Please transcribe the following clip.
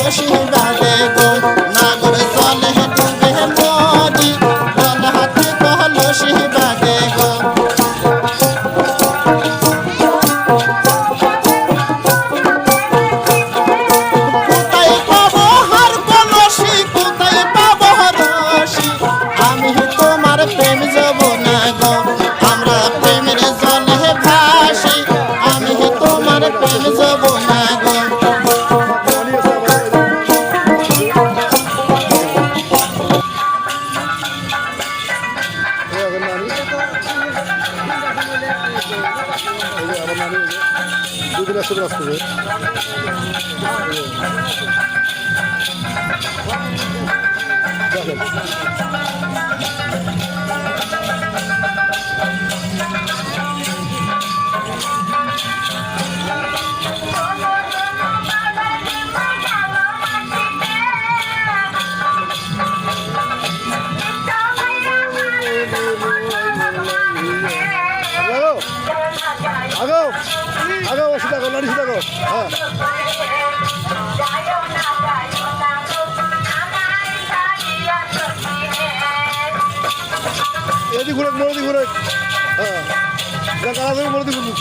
কলসি বাজে গো নাগর জলে ডুবে মরি জল হাতে কলসি বাজে গো কোথায় পাবো হার কলসি কোথায় পাবো রসি আমি তোমার প্রেম যাব না গো আমরা প্রেমের জলে ভাসি আমি তোমার প্রেম যাব না গো দুদিন আসতে আসতে আগো আগো ওষুধ আগো লড়ি আগো হ্যাঁ এদি ঘুরে মোড়ি ঘুরে হ্যাঁ যা কাজ মোড়ি ঘুরে